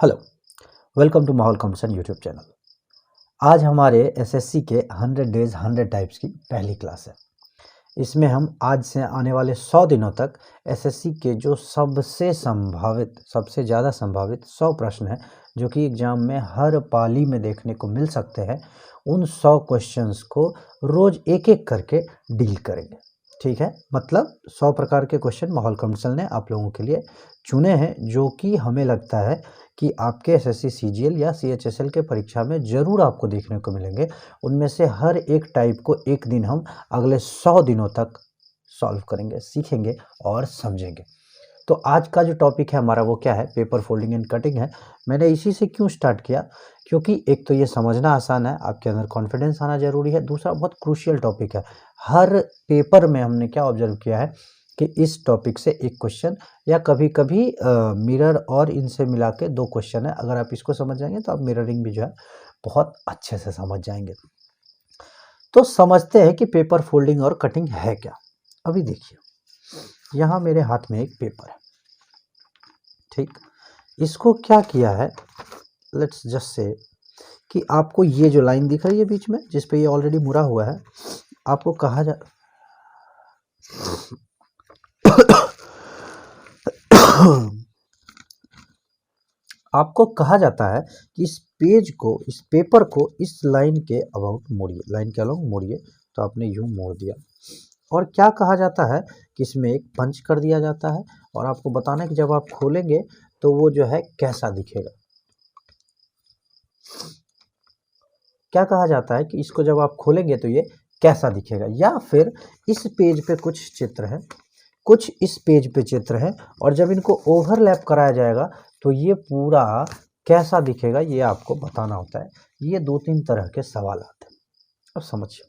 Hello, welcome to माहौल competition YouTube channel. आज हमारे एसएससी के 100 डेज 100 टाइप्स की पहली क्लास है। इसमें हम आज से आने वाले 100 दिनों तक एसएससी के जो सबसे ज़्यादा संभावित 100 प्रश्न हैं जो कि एग्ज़ाम में हर पाली में देखने को मिल सकते हैं, उन 100 क्वेश्चंस को रोज़ एक एक करके डील करेंगे। ठीक है, मतलब 100 प्रकार के क्वेश्चन माहौल कंपटीशन ने आप लोगों के लिए चुने हैं, जो कि हमें लगता है कि आपके एसएससी सीजीएल या सीएचएसएल के परीक्षा में ज़रूर आपको देखने को मिलेंगे। उनमें से हर एक टाइप को एक दिन हम अगले 100 दिनों तक सॉल्व करेंगे, सीखेंगे और समझेंगे। तो आज का जो टॉपिक है हमारा वो क्या है? पेपर फोल्डिंग एंड कटिंग है। मैंने इसी से क्यों स्टार्ट किया? क्योंकि एक तो ये समझना आसान है, आपके अंदर कॉन्फिडेंस आना ज़रूरी है। दूसरा बहुत क्रूशियल टॉपिक है। हर पेपर में हमने क्या ऑब्जर्व किया है कि इस टॉपिक से एक क्वेश्चन या कभी कभी मिरर और इनसे मिला के 2 क्वेश्चन है। अगर आप इसको समझ जाएंगे तो आप मिररिंग भी जो है बहुत अच्छे से समझ जाएंगे। तो समझते हैं कि पेपर फोल्डिंग और कटिंग है क्या। अभी देखिए, यहाँ मेरे हाथ में एक पेपर है, ठीक। इसको क्या किया है, लेट्स जस्ट से कि आपको ये जो लाइन दिख रही है बीच में, जिस पे ये ऑलरेडी मुड़ा हुआ है, आपको कहा जा आपको कहा जाता है कि इस पेपर को इस लाइन के अबाउट मोड़िए, लाइन के अलाउंग मोड़िए। तो आपने यूं मोड़ दिया। और क्या कहा जाता है कि इसमें एक पंच कर दिया जाता है और आपको बताना है कि जब आप खोलेंगे तो वो जो है कैसा दिखेगा। क्या कहा जाता है कि इसको जब आप खोलेंगे तो ये कैसा दिखेगा, या फिर इस पेज पे कुछ चित्र है, कुछ इस पेज पे चित्र है, और जब इनको ओवरलैप कराया जाएगा तो ये पूरा कैसा दिखेगा, ये आपको बताना होता है। ये 2-3 तरह के सवाल आते हैं। अब समझिए,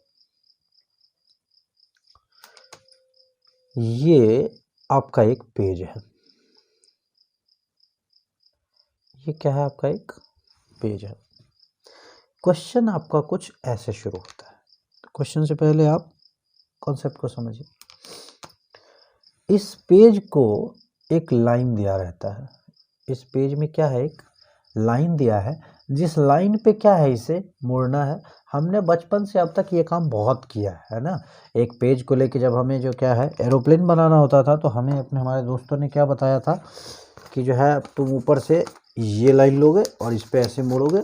ये आपका एक पेज है, ये क्या है? आपका एक पेज है। क्वेश्चन आपका कुछ ऐसे शुरू होता है। क्वेश्चन से पहले आप कॉन्सेप्ट को समझिए। इस पेज को एक लाइन दिया रहता है। इस पेज में क्या है? एक लाइन दिया है, जिस लाइन पे क्या है, इसे मोड़ना है। हमने बचपन से अब तक ये काम बहुत किया है ना। एक पेज को लेके जब हमें जो क्या है एरोप्लेन बनाना होता था, तो हमें हमारे दोस्तों ने क्या बताया था कि जो है तुम ऊपर से ये लाइन लोगे और इस पे ऐसे मोड़ोगे,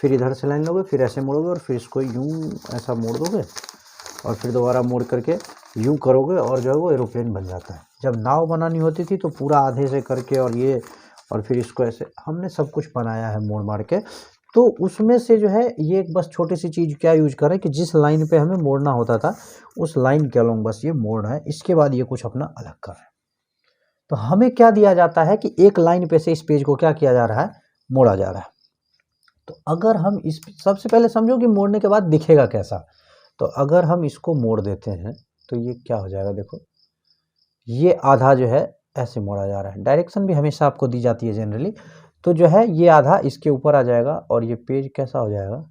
फिर इधर से लाइन लोगे, फिर ऐसे मोड़ोगे और फिर इसको यूं ऐसा मोड़ दोगे और फिर दोबारा मोड़ करके यूं करोगे और जो है वो एरोप्लेन बन जाता है। जब नाव बनानी होती थी तो पूरा आधे से करके और फिर इसको ऐसे हमने सब कुछ बनाया है मोड़ मार के। तो उसमें से जो है ये एक बस छोटी सी चीज़ क्या यूज करें कि जिस लाइन पे हमें मोड़ना होता था उस लाइन के अलोंग बस ये मोड़ना है, इसके बाद ये कुछ अपना अलग कर रहा है। तो हमें क्या दिया जाता है कि एक लाइन पे से इस पेज को क्या किया जा रहा है, मोड़ा जा रहा है। तो अगर हम इस सबसे पहले समझो कि मोड़ने के बाद दिखेगा कैसा। तो अगर हम इसको मोड़ देते हैं तो ये क्या हो जाएगा, देखो ये आधा जो है ऐसे मोड़ा जा रहा है। डायरेक्शन भी हमेशा आपको दी जाती है जनरली। तो जो है ये आधा इसके ऊपर आ जाएगा और ये पेज कैसा हो जाएगा,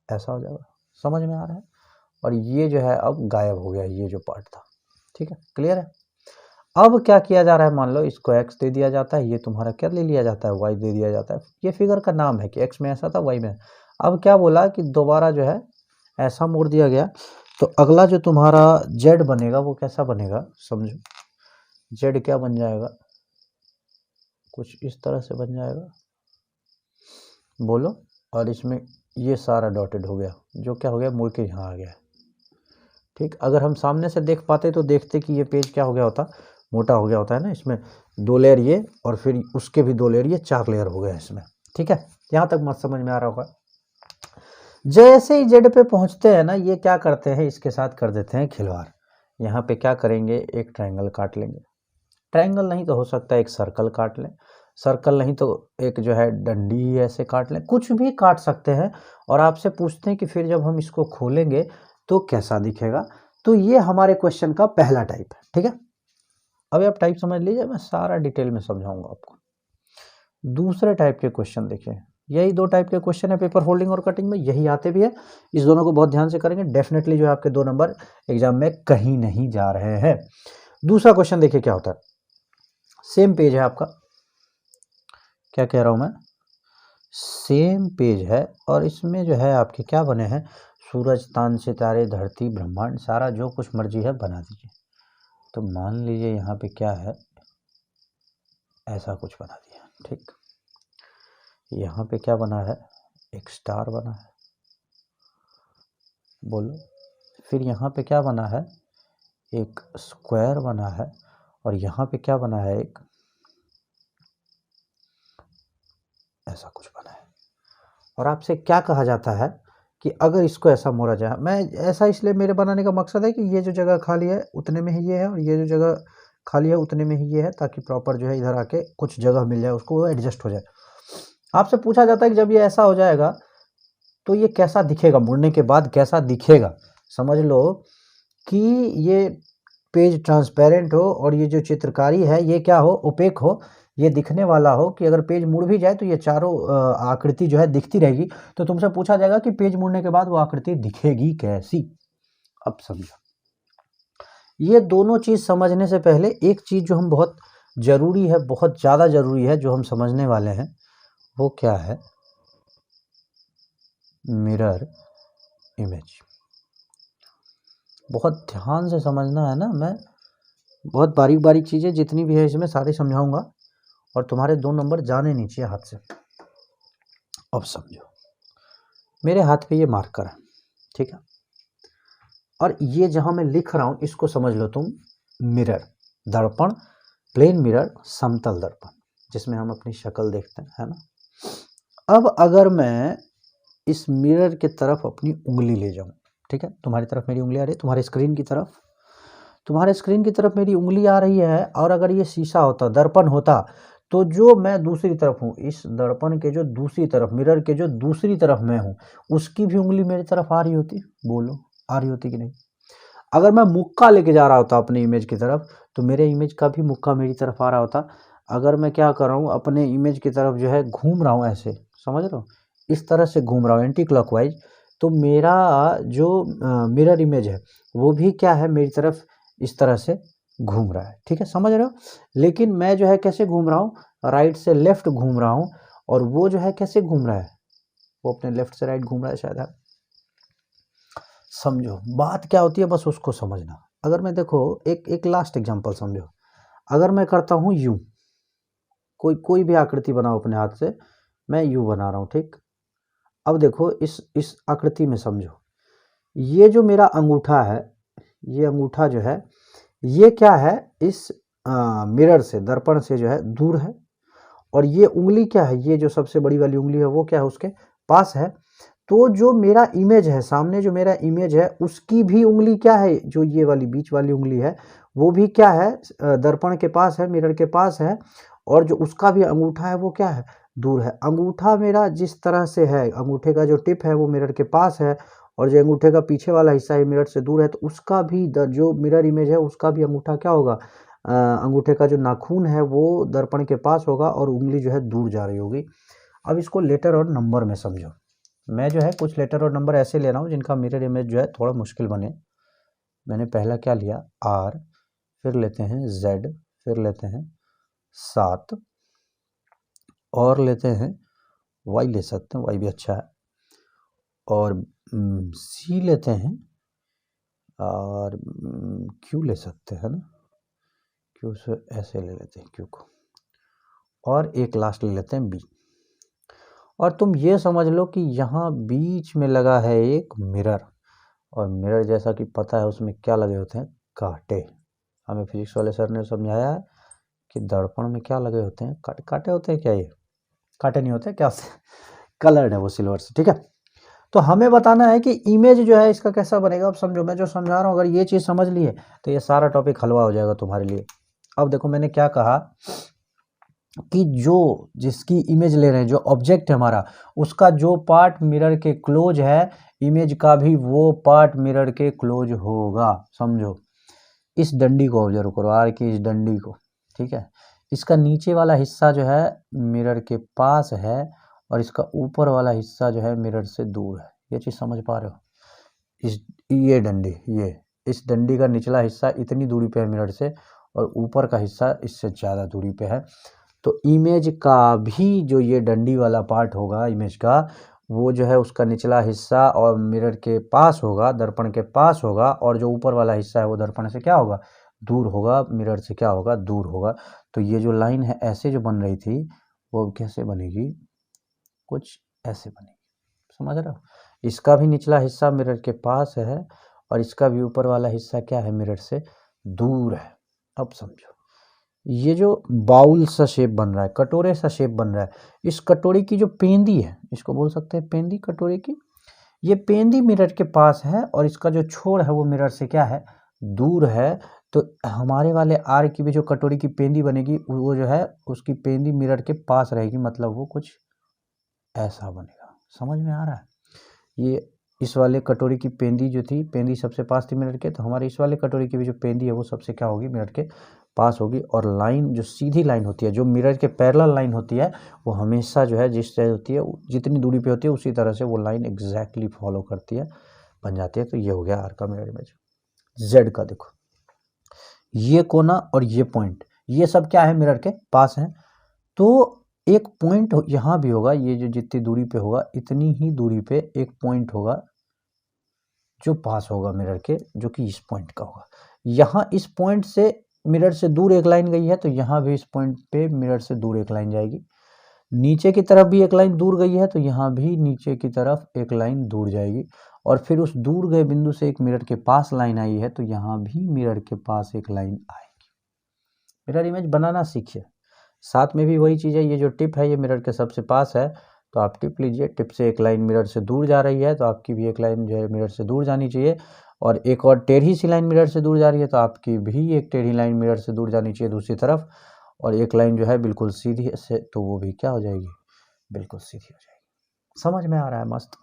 ऐसा हो जाएगा। समझ में आ रहा है? और ये जो है अब गायब हो गया, ये जो पार्ट था। ठीक है, क्लियर है? अब क्या किया जा रहा है, मान लो इसको x दे दिया जाता है, ये तुम्हारा क्या ले लिया जाता है, y दे दिया जाता है। ये फिगर का नाम है कि x में ऐसा था, y में। अब क्या बोला कि दोबारा जो है ऐसा मोड़ दिया गया। तो अगला जो तुम्हारा z बनेगा वो कैसा बनेगा, समझो। z क्या बन जाएगा, कुछ इस तरह से बन जाएगा, बोलो। और इसमें ये सारा डॉटेड हो गया, जो क्या हो गया, मुड़ के यहाँ आ गया। ठीक, अगर हम सामने से देख पाते तो देखते कि ये पेज क्या हो गया होता, मोटा हो गया होता है ना। इसमें 2 लेयर ये और फिर उसके भी 2 लेयर ये, 4 लेयर हो गया इसमें। ठीक है, यहाँ तक मत समझ में आ रहा होगा। जैसे ही जेड पे पहुंचते हैं ना, ये क्या करते हैं, इसके साथ कर देते हैं खिलवाड़। यहाँ पे क्या करेंगे, एक ट्रायंगल काट लेंगे। ट्रायंगल नहीं तो हो सकता है एक सर्कल काट लें, सर्कल नहीं तो एक जो है डंडी ऐसे काट लें, कुछ भी काट सकते हैं। और आपसे पूछते हैं कि फिर जब हम इसको खोलेंगे तो कैसा दिखेगा। तो ये हमारे क्वेश्चन का पहला टाइप है। ठीक है, अभी आप टाइप समझ लीजिए, मैं सारा डिटेल में समझाऊंगा आपको। दूसरे टाइप के क्वेश्चन देखिए, यही 2 टाइप के क्वेश्चन है पेपर फोल्डिंग और कटिंग में, यही आते भी है। इस दोनों को बहुत ध्यान से करेंगे, डेफिनेटली जो है आपके 2 नंबर एग्जाम में कहीं नहीं जा रहे हैं। दूसरा क्वेश्चन देखिए क्या होता है। सेम पेज है आपका, क्या कह रहा हूं मैं, सेम पेज है और इसमें जो है आपके क्या बने हैं, सूरज, चांद, सितारे, धरती, ब्रह्मांड, सारा जो कुछ मर्जी है बना दीजिए। तो मान लीजिए यहाँ पे क्या है, ऐसा कुछ बना दिया, ठीक। यहाँ पे क्या बना है, एक स्टार बना है, बोलो। फिर यहाँ पे क्या बना है, एक स्क्वायर बना है, और यहाँ पे क्या बना है, एक ऐसा कुछ बना है। और आपसे क्या कहा जाता है कि अगर इसको ऐसा मोड़ा जाए, मैं ऐसा इसलिए मेरे बनाने का मकसद है कि ये जो जगह खाली है उतने में ही ये है, और ये जो जगह खाली है उतने में ही ये है, ताकि प्रॉपर जो है इधर आके कुछ जगह मिल जाए, उसको वो एडजस्ट हो जाए। आपसे पूछा जाता है कि जब ये ऐसा हो जाएगा तो ये कैसा दिखेगा, मुड़ने के बाद कैसा दिखेगा। समझ लो कि ये पेज ट्रांसपेरेंट हो और ये जो चित्रकारी है ये क्या हो, ओपेक हो, ये दिखने वाला हो कि अगर पेज मुड़ भी जाए तो ये चारों आकृति जो है दिखती रहेगी। तो तुमसे पूछा जाएगा कि पेज मुड़ने के बाद वो आकृति दिखेगी कैसी। अब समझो, ये दोनों चीज समझने से पहले एक चीज जो हम बहुत जरूरी है, बहुत ज्यादा जरूरी है, जो हम समझने वाले हैं, वो क्या है, मिरर इमेज। बहुत ध्यान से समझना है ना, मैं बहुत बारीक बारीक चीजें जितनी भी है इसमें सारी समझाऊंगा, और तुम्हारे 2 नंबर जाने नहीं चाहिए हाथ से। अब समझो, मेरे हाथ पे ये मार्कर है, ठीक है, और ये जहां मैं लिख रहा हूं इसको समझ लो तुम मिरर, दर्पण, प्लेन मिरर, समतल दर्पण, जिसमें हम अपनी शक्ल देखते हैं, है ना। अब अगर मैं इस मिरर की तरफ अपनी उंगली ले जाऊं, ठीक है, तुम्हारी तरफ मेरी उंगली आ रही है, तुम्हारे स्क्रीन की तरफ, तुम्हारे स्क्रीन की तरफ मेरी उंगली आ रही है, और अगर ये शीशा होता, दर्पण होता, तो जो मैं दूसरी तरफ हूँ, इस दर्पण के जो दूसरी तरफ, मिरर के जो दूसरी तरफ मैं हूँ, उसकी भी उंगली मेरी तरफ आ रही होती, बोलो आ रही होती कि नहीं। अगर मैं मुक्का लेके जा रहा होता अपने इमेज की तरफ, तो मेरे इमेज का भी मुक्का मेरी तरफ आ रहा होता। अगर मैं क्या कर रहा हूँ, अपने इमेज की तरफ जो है घूम रहा हूँ, ऐसे समझ रहे हो, इस तरह से घूम रहा हूँ एंटी क्लॉकवाइज, तो मेरा जो मिरर इमेज है वो भी क्या है, मेरी तरफ इस तरह से घूम रहा है, ठीक है, समझ रहे हो। लेकिन मैं जो है कैसे घूम रहा हूँ, राइट से लेफ्ट घूम रहा हूँ, और वो जो है कैसे घूम रहा है, वो अपने लेफ्ट से राइट घूम रहा है शायद। आप समझो बात क्या होती है, बस उसको समझना। अगर मैं देखो एक लास्ट एग्जांपल समझो, अगर मैं करता हूँ यू, कोई भी आकृति बनाओ अपने हाथ से, मैं यू बना रहा हूँ, ठीक। अब देखो इस आकृति में समझो, ये जो मेरा अंगूठा है, ये अंगूठा जो है ये क्या है, इस मिरर से, दर्पण से जो है दूर है, और ये उंगली क्या है, ये जो सबसे बड़ी वाली उंगली है वो क्या है, उसके पास है। तो जो मेरा इमेज है, सामने जो मेरा इमेज है, उसकी भी उंगली क्या है, जो ये वाली बीच वाली उंगली है, वो भी क्या है, दर्पण के पास है, मिरर के पास है, और जो उसका भी अंगूठा है वो क्या है, दूर है। अंगूठा मेरा जिस तरह से है, अंगूठे का जो टिप है वो मिरर के पास है, और जो अंगूठे का पीछे वाला हिस्सा है मिरर से दूर है, तो उसका भी जो मिरर इमेज है उसका भी अंगूठा क्या होगा, अंगूठे का जो नाखून है वो दर्पण के पास होगा, और उंगली जो है दूर जा रही होगी। अब इसको लेटर और नंबर में समझो। मैं जो है कुछ लेटर और नंबर ऐसे ले रहा हूँ जिनका मिरर इमेज जो है थोड़ा मुश्किल बने। मैंने पहला क्या लिया, आर, फिर लेते हैं जेड, फिर लेते हैं 7, और लेते हैं वाई, ले सकते हैं वाई भी अच्छा है, और सी लेते हैं, और क्यू ले सकते हैं ना, क्यू से ऐसे ले लेते हैं क्यू को, और एक लास्ट ले लेते हैं बी। और तुम ये समझ लो कि यहाँ बीच में लगा है एक मिरर, और मिरर जैसा कि पता है उसमें क्या लगे होते हैं, कांटे। हमें फिजिक्स वाले सर ने समझाया है कि दर्पण में क्या लगे होते हैं, कांटे। कांटे होते हैं क्या, ये कांटे नहीं होते क्या, कलर्ड है वो सिल्वर से, ठीक है। तो हमें बताना है कि इमेज जो है इसका कैसा बनेगा। अब समझो मैं जो समझा रहा हूँ, अगर ये चीज़ समझ ली है तो ये सारा टॉपिक हलवा हो जाएगा तुम्हारे लिए। अब देखो मैंने क्या कहा कि जो जिसकी इमेज ले रहे हैं, जो ऑब्जेक्ट है हमारा, उसका जो पार्ट मिरर के क्लोज है, इमेज का भी वो पार्ट मिरर के क्लोज होगा। समझो, इस डंडी को ऑब्जर्व करो, आर की इस डंडी को, ठीक है। इसका नीचे वाला हिस्सा जो है मिरर के पास है, और इसका ऊपर वाला हिस्सा जो है मिरर से दूर है। ये चीज़ समझ पा रहे हो, इस ये डंडी, ये इस डंडी का निचला हिस्सा इतनी दूरी पे है मिरर से, और ऊपर का हिस्सा इससे ज़्यादा दूरी पे है। तो इमेज का भी जो ये डंडी वाला पार्ट होगा इमेज का, वो जो है उसका निचला हिस्सा और मिरर के पास होगा, दर्पण के पास होगा, और जो ऊपर वाला हिस्सा है वो दर्पण से क्या होगा, दूर होगा, मिरर से क्या होगा, दूर होगा। तो ये जो लाइन है ऐसे जो बन रही थी वो कैसे बनेगी, कुछ ऐसे बनेगी, समझ रहे हो। इसका भी निचला हिस्सा मिरर के पास है और इसका भी ऊपर वाला हिस्सा क्या है, मिरर से दूर है। अब समझो, ये जो बाउल सा शेप बन रहा है, कटोरे सा शेप बन रहा है, इस कटोरे की जो पेंदी है, इसको बोल सकते हैं पेंदी कटोरे की, ये पेंदी मिरर के पास है और इसका जो छोर है वो मिरर से क्या है, दूर है। तो हमारे वाले आर की भी जो कटोरी की पेंदी बनेगी वो जो है उसकी पेंदी मिरर के पास रहेगी, मतलब वो कुछ ऐसा बनेगा। समझ में आ रहा है। ये इस वाले कटोरी की पेंदी जो थी, पेंदी सबसे पास थी मिरर के, तो हमारे इस वाले कटोरी की भी जो पेंदी है वो सबसे क्या होगी, मिरर के पास होगी। और लाइन जो सीधी लाइन होती है, जो मिरर के पैरेलल लाइन होती है, वो हमेशा जो है जिस तरह होती है, जितनी दूरी पे होती है उसी तरह से वो लाइन एग्जैक्टली फॉलो करती है, बन जाती है। तो ये हो गया आर का मिरर इमेज। जेड का देखो, ये कोना और ये पॉइंट, ये सब क्या है, मिरर के पास है। तो एक पॉइंट यहाँ भी होगा, ये जो जितनी दूरी पे होगा इतनी ही दूरी पे एक पॉइंट होगा जो पास होगा मिरर के, जो कि इस पॉइंट का होगा। यहाँ इस पॉइंट से मिरर से दूर एक लाइन गई है, तो यहाँ भी इस पॉइंट पे मिरर से दूर एक लाइन जाएगी। नीचे की तरफ भी एक लाइन दूर गई है, तो यहाँ भी नीचे की तरफ एक लाइन दूर जाएगी। और फिर उस दूर गए बिंदु से एक मिरर के पास लाइन आई है, तो यहाँ भी मिरर के पास एक लाइन आएगी। मिरर इमेज बनाना सीखिए। साथ में भी वही चीज़ है, ये जो टिप है ये मिरर के सबसे पास है, तो आप टिप लीजिए। टिप से एक लाइन मिरर से दूर जा रही है, तो आपकी भी एक लाइन जो है मिरर से दूर जानी चाहिए। और एक और टेढ़ी सी लाइन मिरर से दूर जा रही है, तो आपकी भी एक टेढ़ी लाइन मिरर से दूर जानी चाहिए दूसरी तरफ। और एक लाइन जो है बिल्कुल सीधी से, तो वो भी क्या हो जाएगी, बिल्कुल सीधी हो जाएगी। समझ में आ रहा है, मस्त।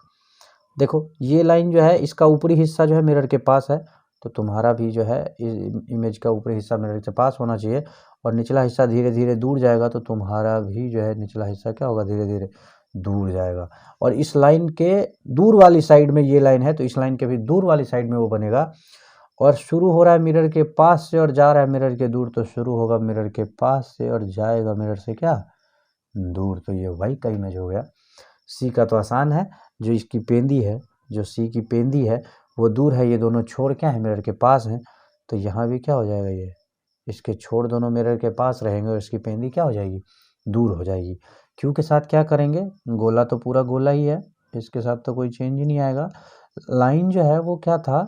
देखो ये लाइन जो है इसका ऊपरी हिस्सा जो है मिरर के पास है, तो तुम्हारा भी जो है इमेज का ऊपरी हिस्सा मिरर के पास होना चाहिए। और निचला हिस्सा धीरे धीरे दूर जाएगा, तो तुम्हारा भी जो है निचला हिस्सा क्या होगा, धीरे धीरे दूर जाएगा। और इस लाइन के दूर वाली साइड में ये लाइन है, तो इस लाइन के भी दूर वाली साइड में वो बनेगा। और शुरू हो रहा है मिरर के पास से और जा रहा है मिरर के दूर, तो शुरू होगा मिरर के पास से और जाएगा मिरर से क्या, दूर। तो ये वाई का इमेज हो गया। सी का तो आसान है, जो इसकी पेंदी है, जो सी की पेंदी है वो दूर है, ये दोनों छोर क्या है, मिरर के पास हैं। तो यहाँ भी क्या हो जाएगा, ये इसके छोर दोनों मिरर के पास रहेंगे और इसकी पेंदी क्या हो जाएगी, दूर हो जाएगी। क्यू के साथ क्या करेंगे, गोला तो पूरा गोला ही है, इसके साथ तो कोई चेंज ही नहीं आएगा। लाइन जो है वो क्या था,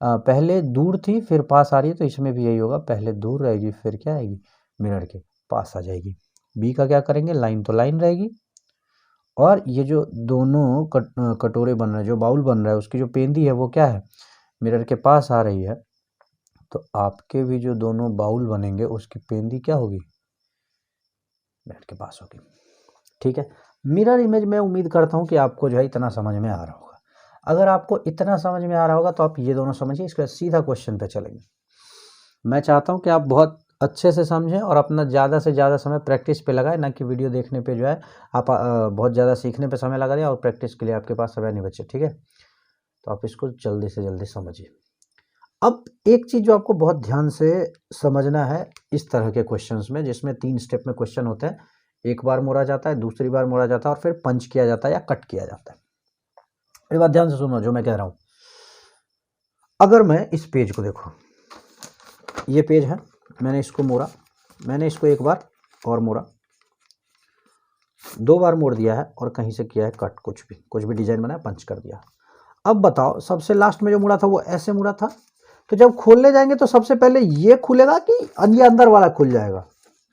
पहले दूर थी फिर पास आ रही है, तो इसमें भी यही होगा, पहले दूर रहेगी फिर क्या आएगी, मिरर के पास आ जाएगी। बी का क्या करेंगे, लाइन तो लाइन रहेगी, और ये जो दोनों कटोरे बन रहे हैं, जो बाउल बन रहा है उसकी जो पेंदी है वो क्या है, मिरर के पास आ रही है। तो आपके भी जो दोनों बाउल बनेंगे उसकी पेंदी क्या होगी, मिरर के पास होगी। ठीक है। मिरर इमेज में उम्मीद करता हूँ कि आपको जो है इतना समझ में आ रहा होगा। अगर आपको इतना समझ में आ रहा होगा तो आप ये दोनों समझिए, इसके बाद सीधा क्वेश्चन पे चलेंगे। मैं चाहता हूँ कि आप बहुत अच्छे से समझें और अपना ज़्यादा से ज़्यादा समय प्रैक्टिस पे लगाएं, ना कि वीडियो देखने पे जो है आप बहुत ज़्यादा सीखने पे समय लगा दें और प्रैक्टिस के लिए आपके पास समय नहीं बचे। ठीक है, तो आप इसको जल्दी से जल्दी समझिए। अब एक चीज़ जो आपको बहुत ध्यान से समझना है इस तरह के क्वेश्चंस में, जिसमें 3 स्टेप में क्वेश्चन होते हैं, एक बार मोड़ा जाता है, दूसरी बार मोड़ा जाता है और फिर पंच किया जाता है या कट किया जाता है। मेरी बात ध्यान से सुनो जो मैं कह रहा हूँ। अगर मैं इस पेज को देखो, ये पेज है, मैंने इसको मोड़ा, मैंने इसको एक बार और मोड़ा, 2 बार मोड़ दिया है और कहीं से किया है कट, कुछ भी डिजाइन बनाया, पंच कर दिया। अब बताओ, सबसे लास्ट में जो मुड़ा था वो ऐसे मुड़ा था, तो जब खोलने जाएंगे तो सबसे पहले ये खुलेगा कि ये अंदर वाला खुल जाएगा।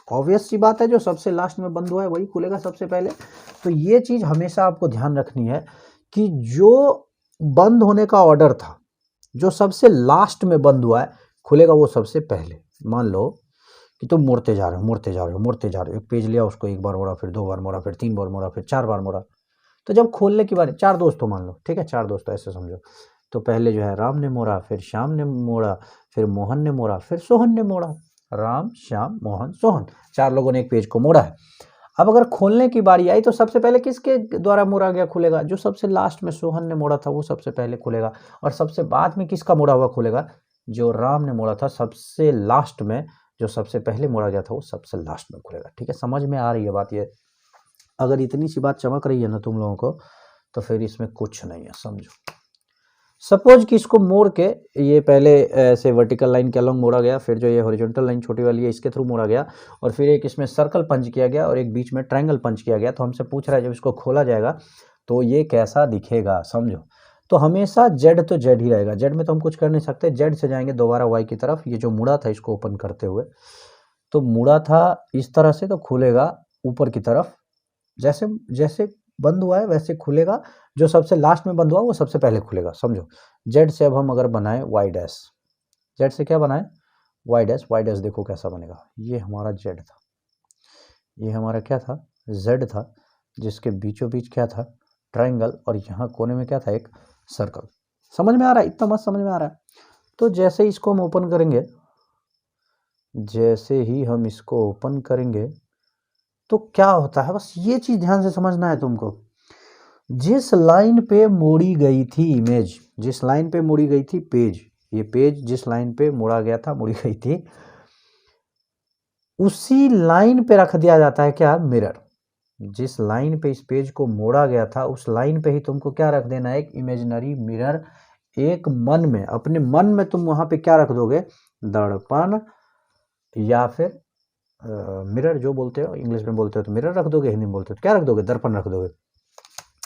ऑब्वियस सी बात है, जो सबसे लास्ट में बंद हुआ है वही खुलेगा सबसे पहले। तो ये चीज़ हमेशा आपको ध्यान रखनी है कि जो बंद होने का ऑर्डर था, जो सबसे लास्ट में बंद हुआ है, खुलेगा वो सबसे पहले। मान लो कि तुम मोड़ते जा रहे हो, एक पेज लिया, उसको एक बार मोड़ा, फिर 2 बार मोड़ा, फिर 3 बार मोड़ा, फिर 4 बार मोड़ा। तो जब खोलने की बारी, 4 दोस्तों मान लो, ठीक है, 4 दोस्तों ऐसे समझो, तो पहले जो है राम ने मोड़ा, फिर श्याम ने मोड़ा, फिर मोहन ने मोड़ा, फिर सोहन ने मोड़ा। राम, श्याम, मोहन, सोहन, 4 लोगों ने एक पेज को मोड़ा है। अब अगर खोलने की बारी आई तो सबसे पहले किसके द्वारा मोड़ा गया खुलेगा, जो सबसे लास्ट में सोहन ने मोड़ा था वो सबसे पहले खुलेगा। और सबसे बाद में किसका मोड़ा हुआ खुलेगा, जो राम ने मोड़ा था सबसे लास्ट में, जो सबसे पहले मोड़ा गया था वो सबसे लास्ट में खुलेगा। ठीक है, समझ में आ रही है बात? ये अगर इतनी सी बात चमक रही है ना तुम लोगों को, तो फिर इसमें कुछ नहीं है, समझो। सपोज कि इसको मोड़ के, ये पहले ऐसे वर्टिकल लाइन के अलॉन्ग मोड़ा गया, फिर जो ये हॉरिजॉन्टल लाइन छोटी वाली है इसके थ्रू मोड़ा गया, और फिर एक इसमें सर्कल पंच किया गया और एक बीच में ट्रायंगल पंच किया गया। तो हमसे पूछ रहा है जब इसको खोला जाएगा तो ये कैसा दिखेगा, समझो। तो हमेशा जेड तो जेड ही रहेगा, जेड में तो हम कुछ कर नहीं सकते। जेड से जाएंगे दोबारा वाई की तरफ, ये जो मुड़ा था इसको ओपन करते हुए, तो मुड़ा था इस तरह से, तो खुलेगा ऊपर की तरफ, जैसे जैसे बंद हुआ है वैसे खुलेगा। जो सबसे लास्ट में बंद हुआ वो सबसे पहले खुलेगा, समझो। जेड से अब हम अगर बनाए वाई डैश, जेड से क्या बनाए वाई डैश, वाई डैश देखो कैसा बनेगा। ये हमारा जेड था, ये हमारा क्या था जेड था, जिसके बीचों बीच क्या था ट्रायंगल, और यहाँ कोने में क्या था एक सर्कल। समझ में आ रहा है? इतना मस्त समझ में आ रहा है? तो जैसे इसको हम ओपन करेंगे, जैसे ही हम इसको ओपन करेंगे तो क्या होता है, बस ये चीज ध्यान से समझना है तुमको। जिस लाइन पे मोड़ी गई थी इमेज, जिस लाइन पे मोड़ी गई थी पेज, ये पेज जिस लाइन पे मोड़ा गया था, मोड़ी गई थी, उसी लाइन पे रख दिया जाता है क्या, मिरर। जिस लाइन पे इस पेज को मोड़ा गया था उस लाइन पे ही तुमको क्या रख देना है, एक इमेजिनरी मिरर। एक मन में, अपने मन में तुम वहां पे क्या रख दोगे, दर्पण, या फिर मिरर जो बोलते हो, इंग्लिश में बोलते हो तो मिरर रख दोगे, हिंदी में बोलते हो तो क्या रख दोगे, दर्पण रख दोगे।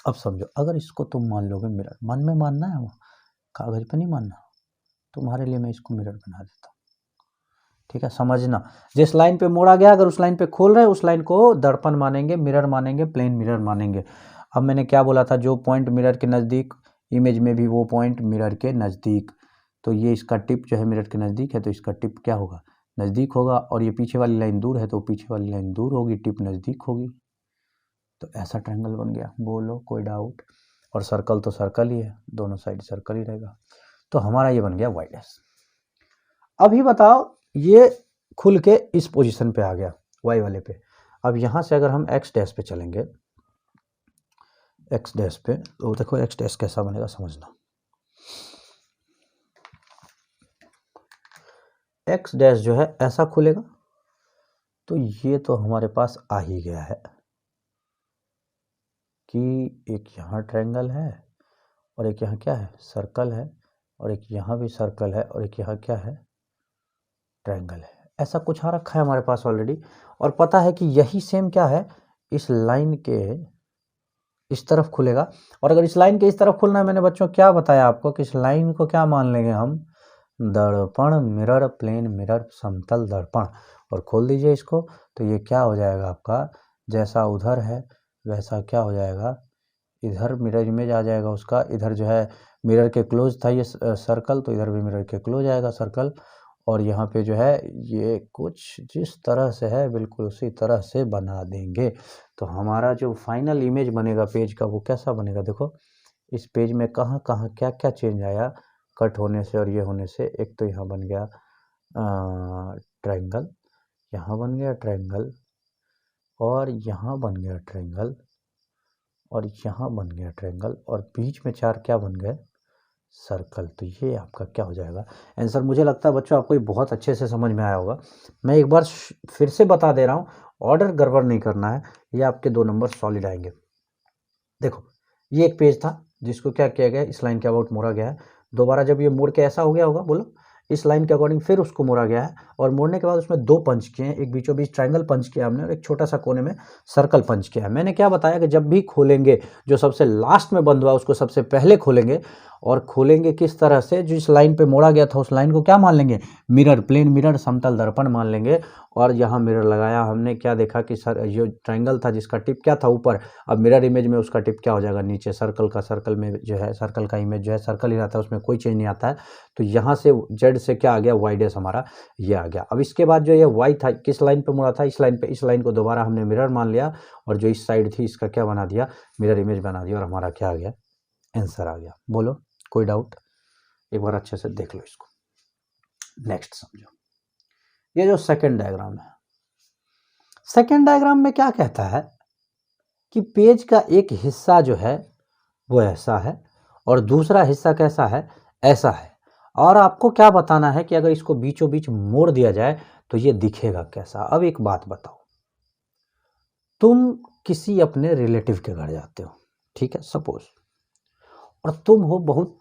अब समझो, अगर इसको तुम मान लोगे मिरर, मन में मानना है, वो कागज पे नहीं मानना, तुम्हारे लिए मैं इसको मिरर बना देता हूँ। ठीक है, समझना। जिस लाइन पे मोड़ा गया, अगर उस लाइन पे खोल रहे हैं, उस लाइन को दर्पण मानेंगे, मिरर मानेंगे, प्लेन मिरर मानेंगे। अब मैंने क्या बोला था, जो पॉइंट मिरर के नज़दीक, इमेज में भी वो पॉइंट मिरर के नज़दीक, तो ये इसका टिप जो है मिरर के नज़दीक है, तो इसका टिप क्या होगा, नज़दीक होगा। और ये पीछे वाली लाइन दूर है, तो पीछे वाली लाइन दूर होगी, टिप नज़दीक होगी। तो ऐसा ट्रायंगल बन गया, बोलो कोई डाउट? और सर्कल तो सर्कल ही है, दोनों साइड सर्कल ही रहेगा। तो हमारा ये बन गया वाई डैश। अभी बताओ, ये खुल के इस पोजीशन पे आ गया वाई वाले पे। अब यहां से अगर हम एक्स डैश पे चलेंगे, एक्स डैश पे, तो देखो एक्स डैश कैसा बनेगा, समझना। एक्स डैश जो है ऐसा खुलेगा, तो ये तो हमारे पास आ ही गया है कि एक यहाँ ट्रायंगल है, और एक यहाँ क्या है, सर्कल है, और एक यहाँ भी सर्कल है, और एक यहाँ क्या है, ट्रायंगल है। ऐसा कुछ आ रखा है हमारे पास ऑलरेडी, और पता है कि यही सेम क्या है, इस लाइन के इस तरफ खुलेगा। और अगर इस लाइन के इस तरफ खुलना है, मैंने बच्चों क्या बताया आपको कि इस लाइन को क्या मान लेंगे हम, दर्पण, मिरर, प्लेन मिरर, समतल दर्पण। और खोल दीजिए इसको, तो ये क्या हो जाएगा आपका, जैसा उधर है वैसा क्या हो जाएगा, इधर मिरर इमेज आ जाएगा उसका, इधर जो है मिरर के क्लोज था ये सर्कल, तो इधर भी मिरर के क्लोज आएगा सर्कल। और यहाँ पे जो है ये कुछ जिस तरह से है बिल्कुल उसी तरह से बना देंगे। तो हमारा जो फाइनल इमेज बनेगा पेज का, वो कैसा बनेगा, देखो इस पेज में कहाँ कहाँ क्या क्या चेंज आया कट होने से और ये होने से। एक तो यहाँ बन गया ट्रायंगल, यहाँ बन गया ट्रायंगल, और यहाँ बन गया ट्रायंगल, और यहाँ बन गया ट्रायंगल, और बीच में चार क्या बन गए, सर्कल। तो ये आपका क्या हो जाएगा आंसर। मुझे लगता है बच्चों आपको ये बहुत अच्छे से समझ में आया होगा। मैं एक बार फिर से बता दे रहा हूँ, ऑर्डर गड़बड़ नहीं करना है, ये आपके 2 नंबर सॉलिड आएंगे। देखो ये एक पेज था जिसको क्या किया गया, इस लाइन के अबाउट मोड़ा गया है। दोबारा जब ये मोड़ के ऐसा हो गया होगा, बोलो इस लाइन के अकॉर्डिंग फिर उसको मोड़ा गया है, और मोड़ने के बाद उसमें 2 पंच किए हैं, एक बीचों बीच ट्रायंगल पंच किया हमने, और एक छोटा सा कोने में सर्कल पंच किया है। मैंने क्या बताया कि जब भी खोलेंगे, जो सबसे लास्ट में बंद हुआ उसको सबसे पहले खोलेंगे, और खोलेंगे किस तरह से, जिस लाइन पे मोड़ा गया था उस लाइन को क्या मान लेंगे, मिरर, प्लेन मिरर, समतल दर्पण मान लेंगे। और यहाँ मिरर लगाया हमने, क्या देखा कि सर ये ट्रायंगल था जिसका टिप क्या था ऊपर, अब मिरर इमेज में उसका टिप क्या हो जाएगा नीचे, सर्कल का। सर्कल में जो है सर्कल का इमेज जो है सर्कल ही रहता है, उसमें कोई चेंज नहीं आता है। तो यहाँ से जेड से क्या आ गया, वाई डैश हमारा ये आ गया। अब इसके बाद जो ये वाई था किस लाइन पे मुड़ा था, इस लाइन पे, इस लाइन को दोबारा हमने मिरर मान लिया, और जो इस साइड थी इसका क्या बना दिया, मिरर इमेज बना दिया, और हमारा क्या आ गया, आंसर आ गया। बोलो कोई डाउट? एक बार अच्छे से देख लो इसको। नेक्स्ट समझो, ये जो सेकंड डायग्राम है, सेकंड डायग्राम में क्या कहता है कि पेज का एक हिस्सा जो है वो ऐसा है, और दूसरा हिस्सा कैसा है, ऐसा है। और आपको क्या बताना है कि अगर इसको बीचों बीच मोड़ दिया जाए तो ये दिखेगा कैसा। अब एक बात बताओ, तुम किसी अपने रिलेटिव के घर जाते हो, ठीक है सपोज, और तुम हो बहुत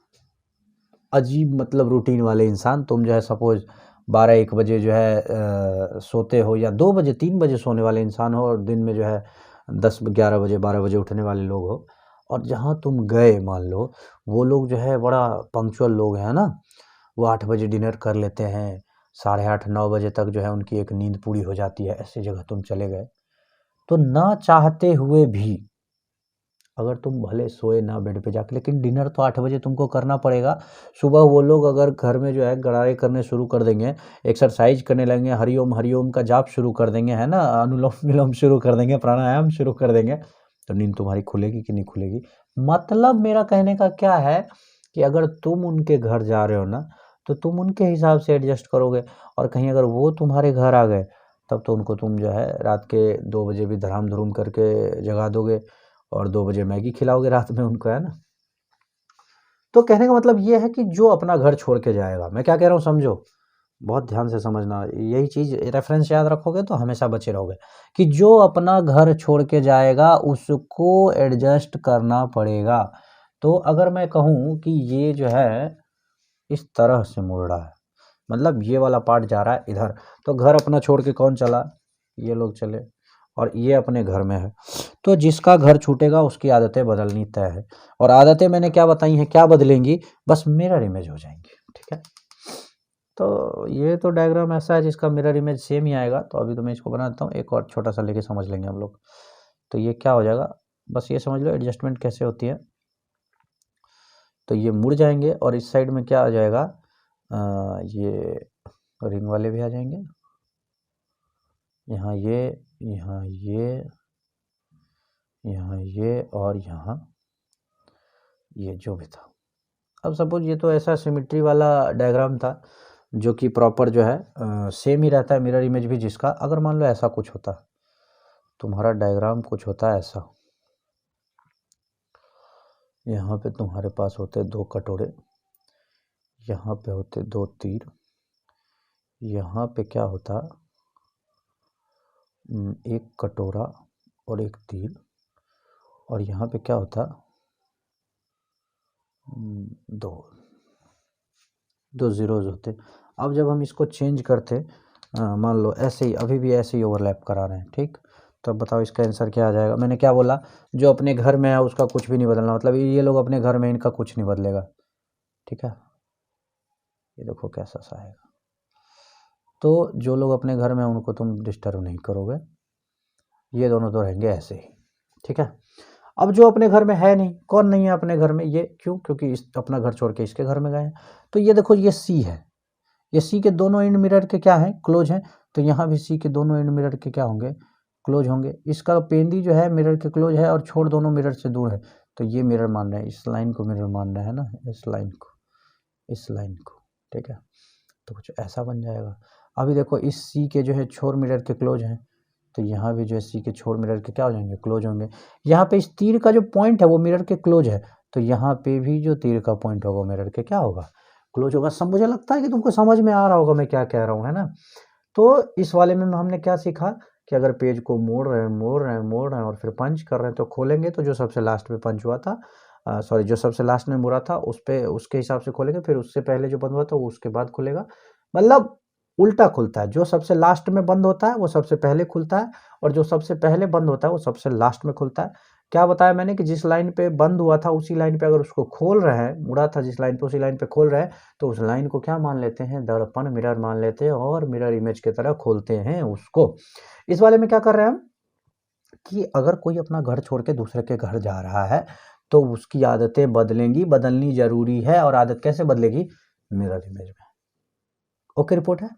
अजीब मतलब रूटीन वाले इंसान। तुम जो है सपोज 12-1 बजे जो है सोते हो, या 2 बजे 3 बजे सोने वाले इंसान हो, और दिन में जो है 10-11 बजे 12 बजे उठने वाले लोग हो। और जहाँ तुम गए, मान लो वो लोग जो है बड़ा पंक्चुअल लोग हैं ना, वो 8 बजे डिनर कर लेते हैं, 8:30-9 बजे तक जो है उनकी एक नींद पूरी हो जाती है। ऐसी जगह तुम चले गए, तो ना चाहते हुए भी, अगर तुम भले सोए ना बेड पे जाके, लेकिन डिनर तो 8 बजे तुमको करना पड़ेगा। सुबह वो लोग अगर घर में जो है गड़ारे करने शुरू कर देंगे, एक्सरसाइज करने लगेंगे, हरिओम हरिओम का जाप शुरू कर देंगे, है ना, अनुलोम विलोम शुरू कर देंगे, प्राणायाम शुरू कर देंगे, तो नींद तुम्हारी खुलेगी कि नहीं खुलेगी। मतलब मेरा कहने का क्या है कि अगर तुम उनके घर जा रहे हो ना, तो तुम उनके हिसाब से एडजस्ट करोगे। और कहीं अगर वो तुम्हारे घर आ गए, तब तो उनको तुम जो है रात के 2 बजे भी धराम धुरूम करके जगा दोगे, और 2 बजे मैगी खिलाओगे रात में उनको, है ना। तो कहने का मतलब ये है कि जो अपना घर छोड़ के जाएगा, मैं क्या कह रहा हूँ समझो, बहुत ध्यान से समझना, यही चीज़ रेफरेंस याद रखोगे तो हमेशा बचे रहोगे, कि जो अपना घर छोड़ के जाएगा उसको एडजस्ट करना पड़ेगा। तो अगर मैं कहूँ कि ये जो है इस तरह से मुड़ रहा है, मतलब ये वाला पार्ट जा रहा है इधर, तो घर अपना छोड़ के कौन चला, ये लोग चले, और ये अपने घर में है। तो जिसका घर छूटेगा उसकी आदतें बदलनी तय है। और आदतें मैंने क्या बताई हैं, क्या बदलेंगी, बस मिरर इमेज हो जाएंगी, ठीक है। तो ये तो डायग्राम ऐसा है जिसका मिरर इमेज सेम ही आएगा। तो अभी तो मैं इसको बना देता हूँ, एक और छोटा सा लेके समझ लेंगे हम लोग। तो ये क्या हो जाएगा, बस ये समझ लो एडजस्टमेंट कैसे होती है। तो ये मुड़ जाएंगे, और इस साइड में क्या आ जाएगा, ये रिंग वाले भी आ जाएंगे, यहाँ ये, यहाँ ये, यहाँ ये, और यहाँ ये जो भी था। अब सपोज ये तो ऐसा सिमिट्री वाला डायग्राम था जो कि प्रॉपर जो है सेम ही रहता है मिरर इमेज भी जिसका। अगर मान लो ऐसा कुछ होता, तुम्हारा डायग्राम कुछ होता है ऐसा, यहाँ पे तुम्हारे पास होते 2 कटोरे, यहाँ पे होते 2 तीर, यहाँ पे क्या होता, एक कटोरा और एक तीर, और यहाँ पे क्या होता, दो जीरोज होते। अब जब हम इसको चेंज करते, मान लो ऐसे ही, अभी भी ऐसे ही ओवरलैप करा रहे हैं, ठीक। तो अब बताओ इसका आंसर क्या आ जाएगा। मैंने क्या बोला, जो अपने घर में है उसका कुछ भी नहीं बदलना, मतलब ये लोग अपने घर में, इनका कुछ नहीं बदलेगा, ठीक है। ये देखो कैसा सा आएगा। तो जो लोग अपने घर में हैं उनको तुम डिस्टर्ब नहीं करोगे, ये दोनों तो रहेंगे ऐसे ही, ठीक है। अब जो अपने घर में है नहीं, कौन नहीं है अपने घर में, ये क्यों, क्योंकि इस अपना घर छोड़ के इसके घर में गए हैं। तो ये देखो ये सी है, ये सी के दोनों एंड मिरर के क्या हैं, क्लोज हैं। तो यहाँ भी सी के दोनों एंड मिरर के क्या होंगे, क्लोज होंगे। इसका पेंदी जो है मिरर के क्लोज है, और छोड़ दोनों मिरर से दूर है। तो ये मिरर मान रहे हैं, इस लाइन को मिरर मान रहे हैं ना, इस लाइन को, इस लाइन को, ठीक है। तो कुछ ऐसा बन जाएगा। अभी देखो इस सी के जो है छोर मिरर के क्लोज हैं, तो यहाँ भी जो है सी के छोर मिरर के क्या हो जाएंगे, क्लोज होंगे। यहाँ पे इस तीर का जो पॉइंट है वो मिरर के क्लोज है, तो यहाँ पे भी जो तीर का पॉइंट होगा मिरर के क्या होगा, क्लोज होगा। सब मुझे लगता है कि तुमको समझ में आ रहा होगा मैं क्या कह रहा हूँ, है ना। तो इस वाले में हमने क्या सीखा कि अगर पेज को मोड़ रहे हैं, मोड़ रहे हैं, मोड़ रहे हैं, और फिर पंच कर रहे हैं, तो खोलेंगे तो जो सबसे लास्ट में पंच हुआ था, सॉरी जो सबसे लास्ट में मुड़ा था उस पे उसके हिसाब से खोलेंगे, फिर उससे पहले जो बंद हुआ था वो उसके बाद खुलेगा। मतलब उल्टा खुलता है, जो सबसे लास्ट में बंद होता है वो सबसे पहले खुलता है, और जो सबसे पहले बंद होता है वो सबसे लास्ट में खुलता है। क्या बताया मैंने कि जिस लाइन पे बंद हुआ था उसी लाइन पे अगर उसको खोल रहे हैं, मुड़ा था जिस लाइन पे उसी लाइन पे खोल रहे हैं, तो उस लाइन को क्या मान लेते हैं, दर्पण मिरर मान लेते हैं, और मिरर इमेज की तरह खोलते हैं उसको। इस वाले में क्या कर रहे हैं हम, कि अगर कोई अपना घर छोड़ के दूसरे के घर जा रहा है तो उसकी आदतें बदलेंगी, बदलनी जरूरी है। और आदत कैसे बदलेगी, मिरर इमेज में। ओके, रिपोर्ट है।